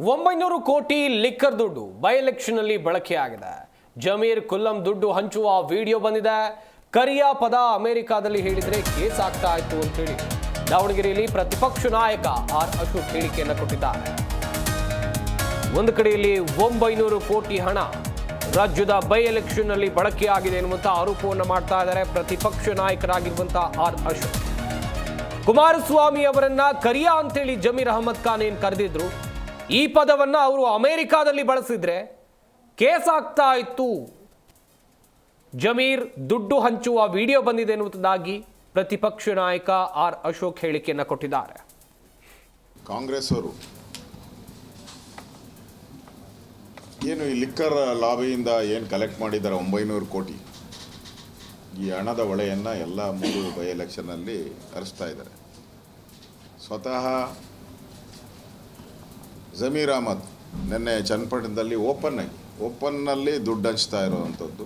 900 ಕೋಟಿ ಲಿಕ್ಕರ್ ದುಡ್ಡು by election ಅಲ್ಲಿ ಬಳಕೆಯಾಗಿದೆ. ಜಮೀರ್ ಕುಲ್ಲಂ ದುಡ್ಡು ಹಂಚುವ ವಿಡಿಯೋ ಬಂದಿದೆ. ಕರಿಯ ಪದ ಅಮೆರಿಕಾದಲ್ಲಿ ಹೇಳಿದ್ರೆ ಕೇಸ್ ಆಗ್ತಾ ಇತ್ತು ಅಂತ ಹೇಳಿ ದಾವಣಗೆರೆಯಲ್ಲಿ ಪ್ರತಿಪಕ್ಷ ನಾಯಕ ಆರ್ ಅಶೋಕ್ ಹೇಳಿಕೆಯನ್ನು ಕೊಟ್ಟಿದ್ದಾರೆ. ಒಂದು ಕಡೆಯಲ್ಲಿ 900 ಕೋಟಿ ಹಣ ರಾಜ್ಯದ ಬೈ ಎಲೆಕ್ಷನ್ ಅಲ್ಲಿ ಬಳಕೆಯಾಗಿದೆ ಎನ್ನುವಂತ ಆರೋಪವನ್ನು ಮಾಡ್ತಾ ಇದ್ದಾರೆ ಪ್ರತಿಪಕ್ಷ ನಾಯಕರಾಗಿರುವಂತಹ ಆರ್ ಅಶೋಕ್. ಕುಮಾರಸ್ವಾಮಿ ಅವರನ್ನ ಕರಿಯ ಅಂತೇಳಿ ಜಮೀರ್ ಅಹಮದ್ ಖಾನ್ ಏನ್ ಕರೆದಿದ್ರು, ಈ ಪದವನ್ನ ಅವರು ಅಮೆರಿಕಾದಲ್ಲಿ ಬಳಸಿದ್ರೆ ಕೇಸ್ ಆಗ್ತಾ ಇತ್ತು. ಜಮೀರ್ ದುಡ್ಡು ಹಂಚುವ ವಿಡಿಯೋ ಬಂದಿದೆ ಎನ್ನುವುದಾಗಿ ಪ್ರತಿಪಕ್ಷ ನಾಯಕ ಆರ್ ಅಶೋಕ್ ಹೇಳಿಕೆಯನ್ನು ಕೊಟ್ಟಿದ್ದಾರೆ. ಕಾಂಗ್ರೆಸ್ ಅವರು ಏನು ಈ ಲಿಕ್ಕರ್ ಲಾಬಿಯಿಂದ ಏನು ಕಲೆಕ್ಟ್ ಮಾಡಿದ್ದಾರೆ 900 ಕೋಟಿ, ಈ ಹಣದ ಹೊಳೆಯನ್ನು ಎಲ್ಲ 3 ಬೈ ಎಲೆಕ್ಷನ್ನಲ್ಲಿ ಹರಿಸ್ತಾ ಇದ್ದಾರೆ. ಸ್ವತಃ ಜಮೀರ್ ಅಹಮದ್ ನಿನ್ನೆ ಚನ್ನಪಟ್ಟಣದಲ್ಲಿ ಓಪನ್ನಲ್ಲಿ ದುಡ್ಡು ಹಂಚ್ತಾ ಇರೋವಂಥದ್ದು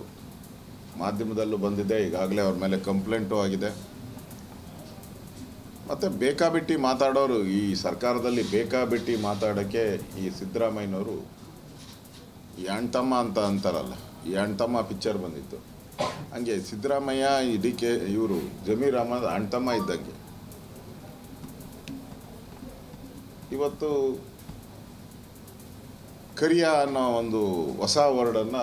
ಮಾಧ್ಯಮದಲ್ಲೂ ಬಂದಿದೆ. ಈಗಾಗಲೇ ಅವ್ರ ಮೇಲೆ ಕಂಪ್ಲೇಂಟು ಆಗಿದೆ. ಮತ್ತು ಬೇಕಾಬಿಟ್ಟಿ ಮಾತಾಡೋರು, ಈ ಸರ್ಕಾರದಲ್ಲಿ ಬೇಕಾಬಿಟ್ಟಿ ಮಾತಾಡೋಕ್ಕೆ ಈ ಸಿದ್ದರಾಮಯ್ಯನವರು ಈ ಅಣ್ತಮ್ಮ ಅಂತ ಅಂತಾರಲ್ಲ, ಈ ಅಣ್ತಮ್ಮ ಪಿಕ್ಚರ್ ಬಂದಿತ್ತು, ಹಂಗೆ ಸಿದ್ದರಾಮಯ್ಯ ಇವರು ಜಮೀರ್ ಅಹಮದ್ ಅಣ್ತಮ್ಮ ಇದ್ದಂಗೆ. ಇವತ್ತು ಕರಿಯ ಅನ್ನೋ ಒಂದು ಹೊಸ ವರ್ಡನ್ನು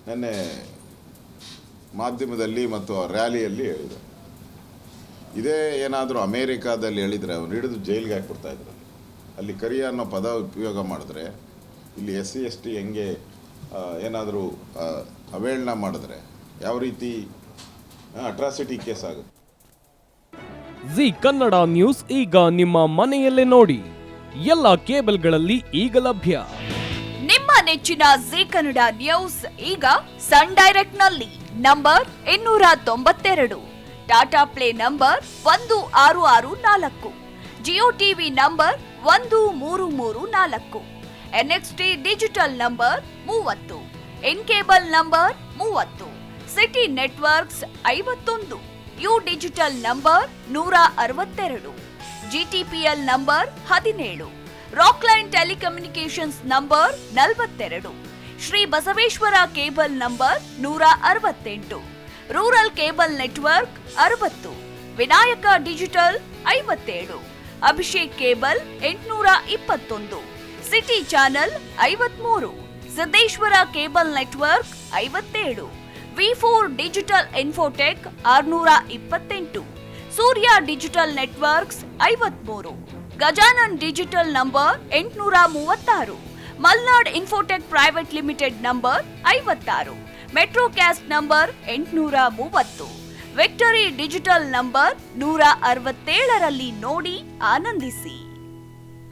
ನೆನ್ನೆ ಮಾಧ್ಯಮದಲ್ಲಿ ಮತ್ತು ರ್ಯಾಲಿಯಲ್ಲಿ ಹೇಳಿದರು. ಇದೇ ಏನಾದರೂ ಅಮೇರಿಕಾದಲ್ಲಿ ಹೇಳಿದರೆ ಅವ್ರು ಹಿಡಿದು ಜೈಲಿಗೆ ಹಾಕ್ಬಿಡ್ತಾ ಇದ್ರು. ಅಲ್ಲಿ ಕರಿಯ ಅನ್ನೋ ಪದ ಉಪಯೋಗ ಮಾಡಿದ್ರೆ, ಇಲ್ಲಿ SC ST ಹೆಂಗೆ ಏನಾದರೂ ಅವೇಳನ ಮಾಡಿದ್ರೆ ಯಾವ ರೀತಿ ಅಟ್ರಾಸಿಟಿ ಕೇಸ್ ಆಗುತ್ತೆ. ಜಿ ಕನ್ನಡ ನ್ಯೂಸ್ ಈಗ ನಿಮ್ಮ ಮನೆಯಲ್ಲೇ ನೋಡಿ. ಎಲ್ಲ ಕೇಬಲ್ಗಳಲ್ಲಿ ಈಗ ಲಭ್ಯ. ನಿಮ್ಮ ನೆಚ್ಚಿನ ಜಿ ಕನ್ನಡ ನ್ಯೂಸ್ ಈಗ ಸನ್ ಡೈರೆಕ್ಟ್ ನಲ್ಲಿ number 292, Tata play number 1664, Jio TV number 1334, NXT digital number 30, in cable number 30, city networks 51, U digital number 162, GTPL number 17, Rockline telecommunications number 42, Shri Basaveshwara cable number 168, rural cable network 60, Vinayaka digital 57, Abhishek cable 821, city channel 53, Siddeshwara cable network 57, V4 digital Infotech 628, Surya digital networks 53, Gajanan digital number 836, Malnad Infotech Private Limited number 56, Metrocast number 830, Victory Digital number 167ರಲ್ಲಿ ನೋಡಿ ಆನಂದಿಸಿ.